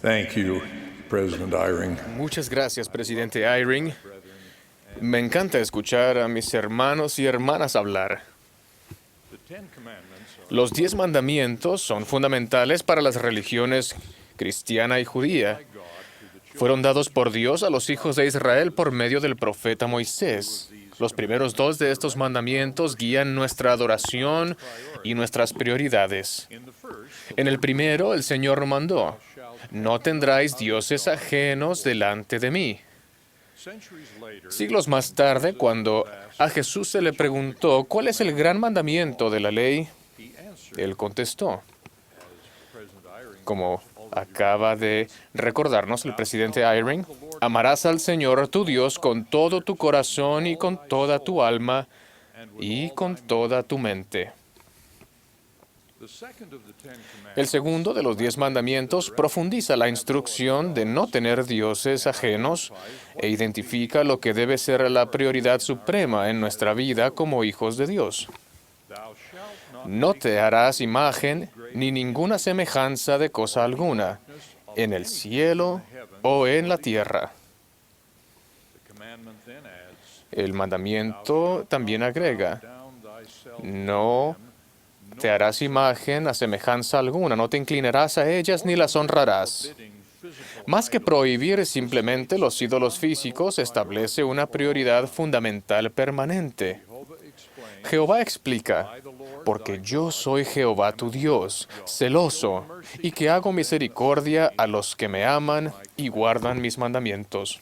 Thank you, President Eyring. Muchas gracias, presidente Eyring. Me encanta escuchar a mis hermanos y hermanas hablar. Los 10 mandamientos son fundamentales para las religiones cristiana y judía. Fueron dados por Dios a los hijos de Israel por medio del profeta Moisés. Los primeros 2 de estos mandamientos guían nuestra adoración y nuestras prioridades. En el primero, el Señor mandó: no tendráis dioses ajenos delante de mí. Siglos más tarde, cuando a Jesús se le preguntó cuál es el gran mandamiento de la ley, Él contestó, como acaba de recordarnos el presidente Eyring: amarás al Señor tu Dios con todo tu corazón y con toda tu alma y con toda tu mente. El segundo de los 10 mandamientos profundiza la instrucción de no tener dioses ajenos e identifica lo que debe ser la prioridad suprema en nuestra vida como hijos de Dios. No te harás imagen ni ninguna semejanza de cosa alguna, en el cielo o en la tierra. El mandamiento también agrega: no te harás imagen a semejanza alguna, no te inclinarás a ellas ni las honrarás. Más que prohibir simplemente los ídolos físicos, establece una prioridad fundamental permanente. Jehová explica: porque yo soy Jehová tu Dios, celoso, y que hago misericordia a los que me aman y guardan mis mandamientos.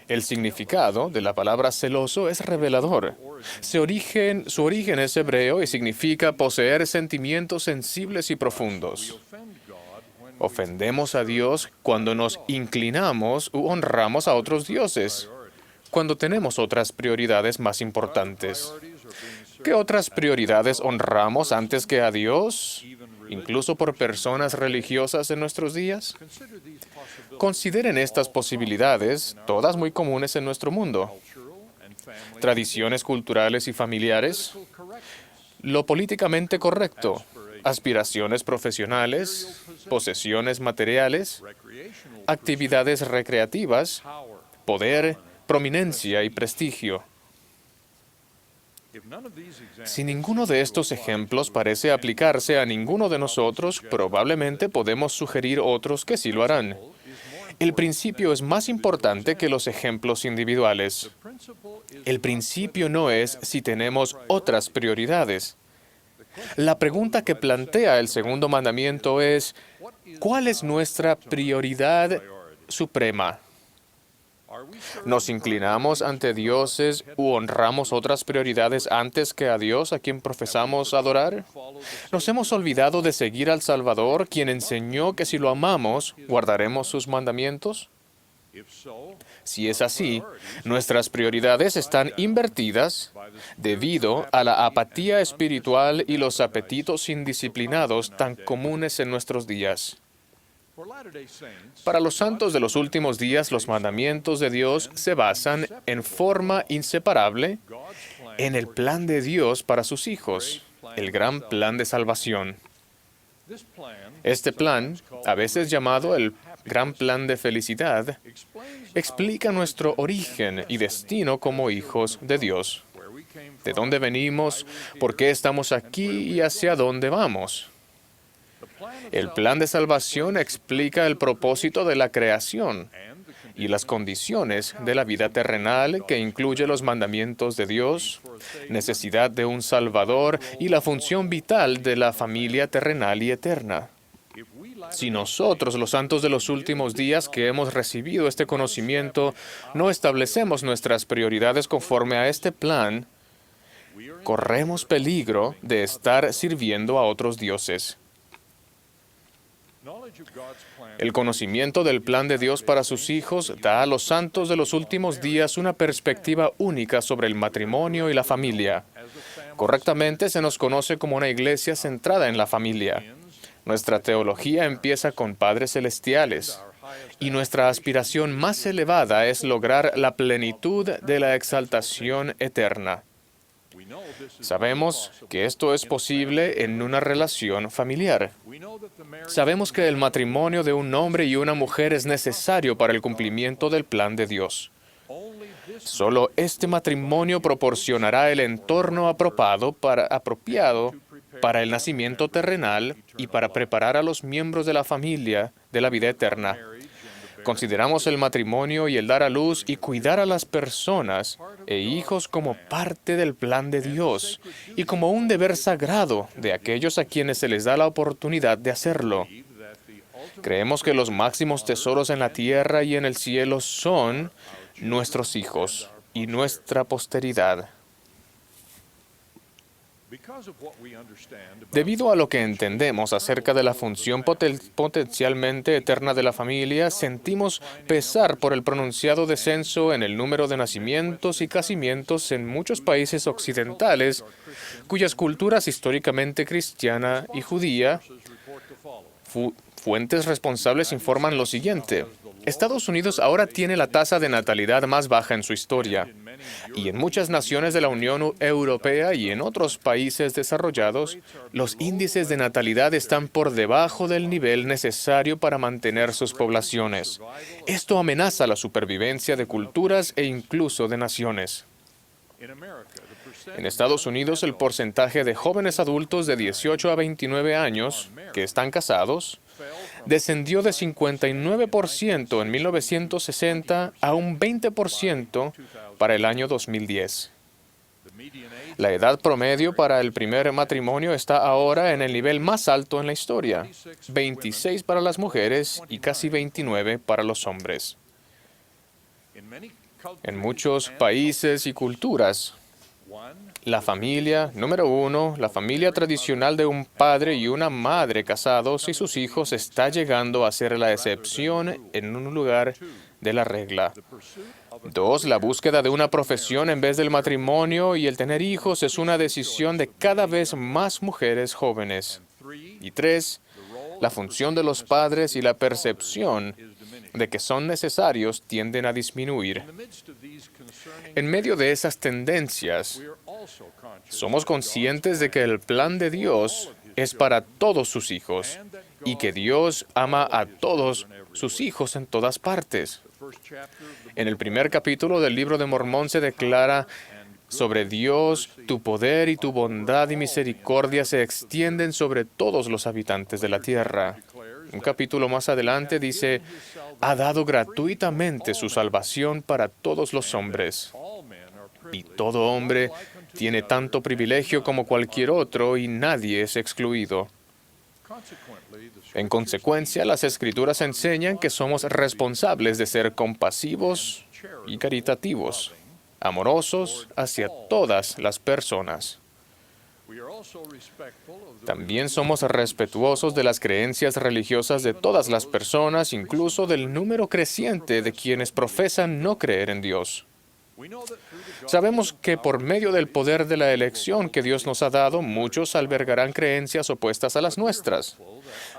El significado de la palabra celoso es revelador. Su origen es hebreo y significa poseer sentimientos sensibles y profundos. Ofendemos a Dios cuando nos inclinamos u honramos a otros dioses, cuando tenemos otras prioridades más importantes. ¿Qué otras prioridades honramos antes que a Dios, incluso por personas religiosas en nuestros días? Consideren estas posibilidades, todas muy comunes en nuestro mundo: tradiciones culturales y familiares, lo políticamente correcto, aspiraciones profesionales, posesiones materiales, actividades recreativas, poder, prominencia y prestigio. Si ninguno de estos ejemplos parece aplicarse a ninguno de nosotros, probablemente podemos sugerir otros que sí lo harán. El principio es más importante que los ejemplos individuales. El principio no es si tenemos otras prioridades. La pregunta que plantea el segundo mandamiento es: ¿cuál es nuestra prioridad suprema? ¿Nos inclinamos ante dioses u honramos otras prioridades antes que a Dios, a quien profesamos adorar? ¿Nos hemos olvidado de seguir al Salvador, quien enseñó que si lo amamos, guardaremos sus mandamientos? Si es así, nuestras prioridades están invertidas debido a la apatía espiritual y los apetitos indisciplinados tan comunes en nuestros días. Para los santos de los últimos días, los mandamientos de Dios se basan en forma inseparable en el plan de Dios para sus hijos, el gran plan de salvación. Este plan, a veces llamado el gran plan de felicidad, explica nuestro origen y destino como hijos de Dios. ¿De dónde venimos? ¿Por qué estamos aquí? ¿Y hacia dónde vamos? El plan de salvación explica el propósito de la creación y las condiciones de la vida terrenal, que incluye los mandamientos de Dios, necesidad de un Salvador y la función vital de la familia terrenal y eterna. Si nosotros, los santos de los últimos días que hemos recibido este conocimiento, no establecemos nuestras prioridades conforme a este plan, corremos peligro de estar sirviendo a otros dioses. El conocimiento del plan de Dios para sus hijos da a los santos de los últimos días una perspectiva única sobre el matrimonio y la familia. Correctamente se nos conoce como una iglesia centrada en la familia. Nuestra teología empieza con padres celestiales, y nuestra aspiración más elevada es lograr la plenitud de la exaltación eterna. Sabemos que esto es posible en una relación familiar. Sabemos que el matrimonio de un hombre y una mujer es necesario para el cumplimiento del plan de Dios. Solo este matrimonio proporcionará el entorno apropiado para el nacimiento terrenal y para preparar a los miembros de la familia de la vida eterna. Consideramos el matrimonio y el dar a luz y cuidar a las personas e hijos como parte del plan de Dios y como un deber sagrado de aquellos a quienes se les da la oportunidad de hacerlo. Creemos que los máximos tesoros en la tierra y en el cielo son nuestros hijos y nuestra posteridad. Debido a lo que entendemos acerca de la función potencialmente eterna de la familia, sentimos pesar por el pronunciado descenso en el número de nacimientos y casamientos en muchos países occidentales, cuyas culturas históricamente cristiana y judía. Fuentes responsables informan lo siguiente. Estados Unidos ahora tiene la tasa de natalidad más baja en su historia, y en muchas naciones de la Unión Europea y en otros países desarrollados, los índices de natalidad están por debajo del nivel necesario para mantener sus poblaciones. Esto amenaza la supervivencia de culturas e incluso de naciones. En Estados Unidos, el porcentaje de jóvenes adultos de 18 a 29 años que están casados descendió de 59% en 1960 a un 20% para el año 2010. La edad promedio para el primer matrimonio está ahora en el nivel más alto en la historia, 26 para las mujeres y casi 29 para los hombres. En muchos países y culturas, la familia, número uno, la familia tradicional de un padre y una madre casados y sus hijos está llegando a ser la excepción en un lugar de la regla. 2, la búsqueda de una profesión en vez del matrimonio y el tener hijos es una decisión de cada vez más mujeres jóvenes. Y 3, la función de los padres y la percepción de que son necesarios tienden a disminuir. En medio de esas tendencias, somos conscientes de que el plan de Dios es para todos sus hijos y que Dios ama a todos sus hijos en todas partes. En el primer capítulo del Libro de Mormón se declara sobre Dios, tu poder y tu bondad y misericordia se extienden sobre todos los habitantes de la tierra. Un capítulo más adelante dice, ha dado gratuitamente su salvación para todos los hombres. Y todo hombre tiene tanto privilegio como cualquier otro y nadie es excluido. En consecuencia, las Escrituras enseñan que somos responsables de ser compasivos y caritativos, amorosos hacia todas las personas. También somos respetuosos de las creencias religiosas de todas las personas, incluso del número creciente de quienes profesan no creer en Dios. Sabemos que por medio del poder de la elección que Dios nos ha dado, muchos albergarán creencias opuestas a las nuestras.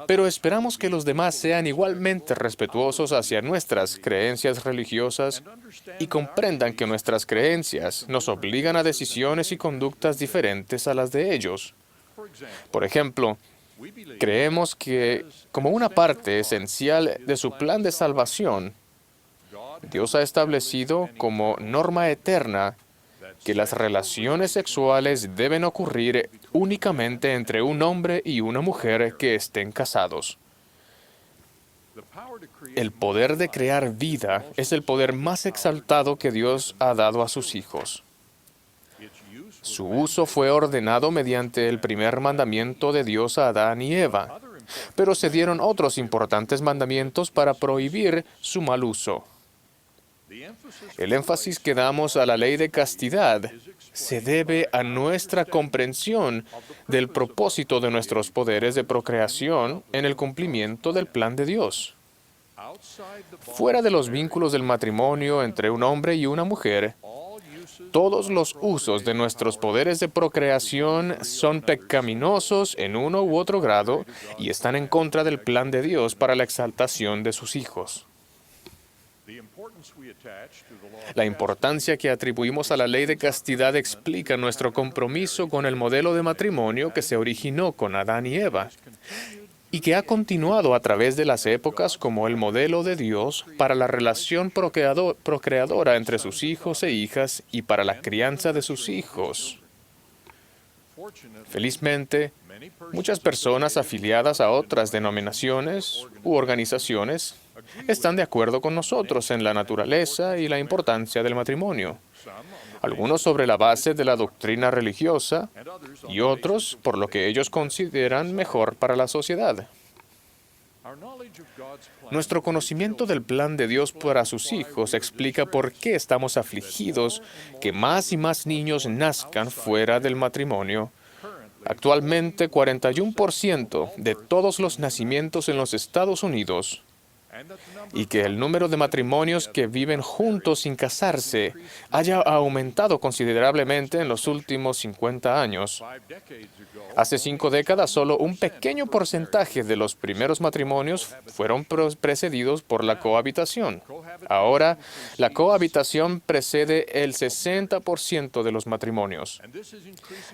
Pero esperamos que los demás sean igualmente respetuosos hacia nuestras creencias religiosas y comprendan que nuestras creencias nos obligan a decisiones y conductas diferentes a las de ellos. Por ejemplo, creemos que, como una parte esencial de su plan de salvación, Dios ha establecido como norma eterna que las relaciones sexuales deben ocurrir únicamente entre un hombre y una mujer que estén casados. El poder de crear vida es el poder más exaltado que Dios ha dado a sus hijos. Su uso fue ordenado mediante el primer mandamiento de Dios a Adán y Eva, pero se dieron otros importantes mandamientos para prohibir su mal uso. El énfasis que damos a la ley de castidad se debe a nuestra comprensión del propósito de nuestros poderes de procreación en el cumplimiento del plan de Dios. Fuera de los vínculos del matrimonio entre un hombre y una mujer, todos los usos de nuestros poderes de procreación son pecaminosos en uno u otro grado y están en contra del plan de Dios para la exaltación de sus hijos. La importancia que atribuimos a la ley de castidad explica nuestro compromiso con el modelo de matrimonio que se originó con Adán y Eva y que ha continuado a través de las épocas como el modelo de Dios para la relación procreadora entre sus hijos e hijas y para la crianza de sus hijos. Felizmente, muchas personas afiliadas a otras denominaciones u organizaciones están de acuerdo con nosotros en la naturaleza y la importancia del matrimonio. Algunos sobre la base de la doctrina religiosa y otros por lo que ellos consideran mejor para la sociedad. Nuestro conocimiento del plan de Dios para sus hijos explica por qué estamos afligidos que más y más niños nazcan fuera del matrimonio. Actualmente, 41% de todos los nacimientos en los Estados Unidos y que el número de matrimonios que viven juntos sin casarse haya aumentado considerablemente en los últimos 50 años. Hace 5 décadas, solo un pequeño porcentaje de los primeros matrimonios fueron precedidos por la cohabitación. Ahora, la cohabitación precede el 60% de los matrimonios.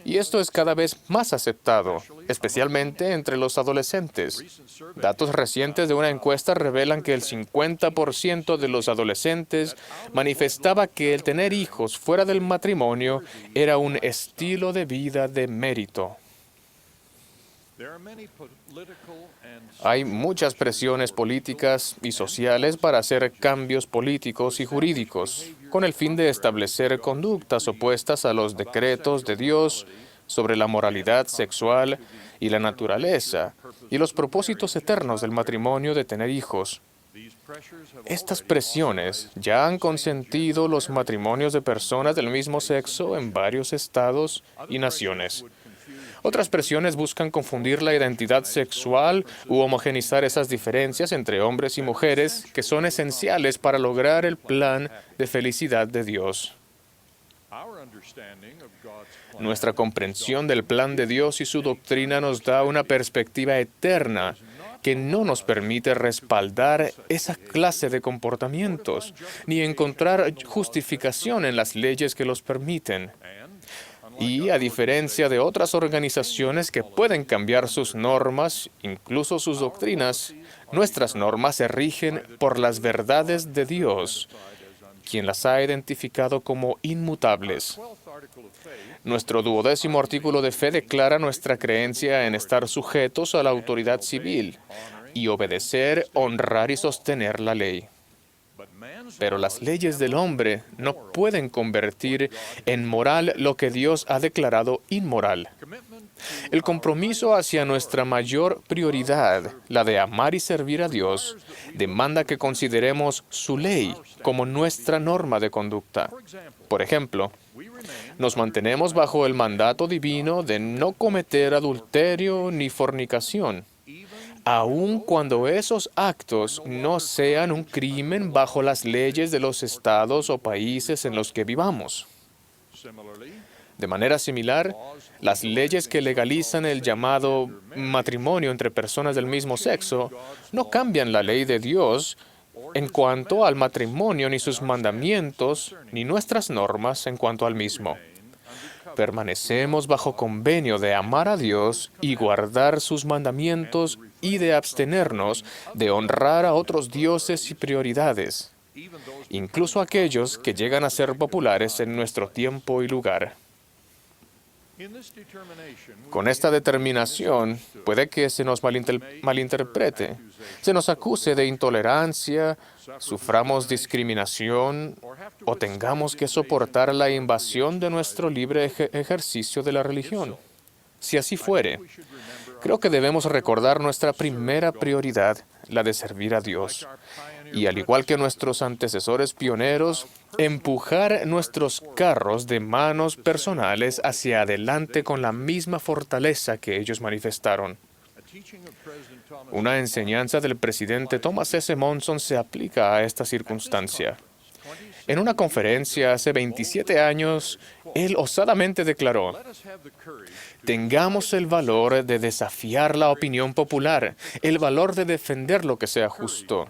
Y esto es cada vez más aceptado, especialmente entre los adolescentes. Datos recientes de una encuesta revelan que el 50% de los adolescentes manifestaba que el tener hijos fuera del matrimonio era un estilo de vida de mérito. Hay muchas presiones políticas y sociales para hacer cambios políticos y jurídicos, con el fin de establecer conductas opuestas a los decretos de Dios sobre la moralidad sexual y la naturaleza, y los propósitos eternos del matrimonio de tener hijos. Estas presiones ya han consentido los matrimonios de personas del mismo sexo en varios estados y naciones. Otras presiones buscan confundir la identidad sexual u homogeneizar esas diferencias entre hombres y mujeres que son esenciales para lograr el plan de felicidad de Dios. Nuestra comprensión del plan de Dios y su doctrina nos da una perspectiva eterna que no nos permite respaldar esa clase de comportamientos, ni encontrar justificación en las leyes que los permiten. Y, a diferencia de otras organizaciones que pueden cambiar sus normas, incluso sus doctrinas, nuestras normas se rigen por las verdades de Dios, quien las ha identificado como inmutables. Nuestro 12º artículo de fe declara nuestra creencia en estar sujetos a la autoridad civil y obedecer, honrar y sostener la ley. Pero las leyes del hombre no pueden convertir en moral lo que Dios ha declarado inmoral. El compromiso hacia nuestra mayor prioridad, la de amar y servir a Dios, demanda que consideremos su ley como nuestra norma de conducta. Por ejemplo, nos mantenemos bajo el mandato divino de no cometer adulterio ni fornicación, aun cuando esos actos no sean un crimen bajo las leyes de los estados o países en los que vivamos. De manera similar, las leyes que legalizan el llamado matrimonio entre personas del mismo sexo no cambian la ley de Dios en cuanto al matrimonio, ni sus mandamientos, ni nuestras normas en cuanto al mismo. Permanecemos bajo convenio de amar a Dios y guardar sus mandamientos y de abstenernos de honrar a otros dioses y prioridades, incluso aquellos que llegan a ser populares en nuestro tiempo y lugar. Con esta determinación, puede que se nos malinterprete, se nos acuse de intolerancia, suframos discriminación o tengamos que soportar la invasión de nuestro libre ejercicio de la religión. Si así fuere, creo que debemos recordar nuestra primera prioridad, la de servir a Dios. Y al igual que nuestros antecesores pioneros, empujar nuestros carros de manos personales hacia adelante con la misma fortaleza que ellos manifestaron. Una enseñanza del presidente Thomas S. Monson se aplica a esta circunstancia. En una conferencia hace 27 años Él osadamente declaró: tengamos el valor de desafiar la opinión popular, el valor de defender lo que sea justo.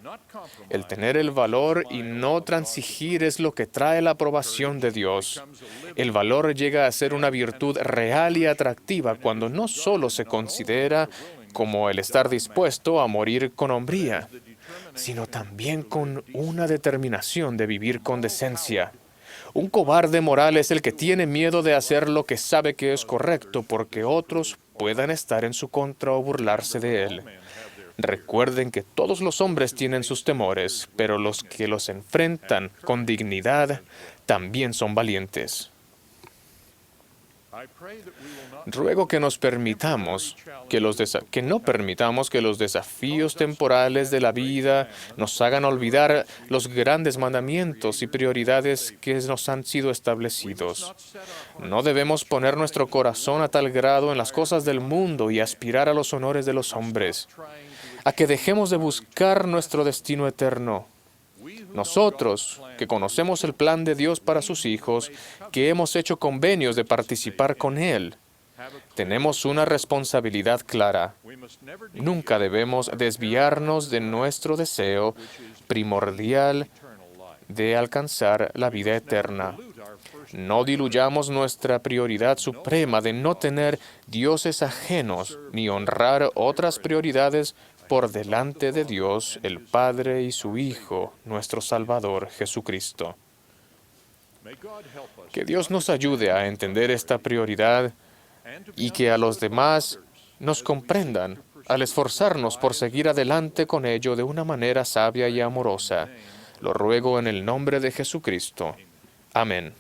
El tener el valor y no transigir es lo que trae la aprobación de Dios. El valor llega a ser una virtud real y atractiva cuando no solo se considera como el estar dispuesto a morir con hombría, sino también con una determinación de vivir con decencia. Un cobarde moral es el que tiene miedo de hacer lo que sabe que es correcto porque otros puedan estar en su contra o burlarse de él. Recuerden que todos los hombres tienen sus temores, pero los que los enfrentan con dignidad también son valientes. Ruego que no permitamos que los desafíos temporales de la vida nos hagan olvidar los grandes mandamientos y prioridades que nos han sido establecidos. No debemos poner nuestro corazón a tal grado en las cosas del mundo y aspirar a los honores de los hombres, a que dejemos de buscar nuestro destino eterno. Nosotros, que conocemos el plan de Dios para sus hijos, que hemos hecho convenios de participar con Él, tenemos una responsabilidad clara. Nunca debemos desviarnos de nuestro deseo primordial de alcanzar la vida eterna. No diluyamos nuestra prioridad suprema de no tener dioses ajenos ni honrar otras prioridades por delante de Dios, el Padre y su Hijo, nuestro Salvador, Jesucristo. Que Dios nos ayude a entender esta prioridad y que a los demás nos comprendan al esforzarnos por seguir adelante con ello de una manera sabia y amorosa. Lo ruego en el nombre de Jesucristo. Amén.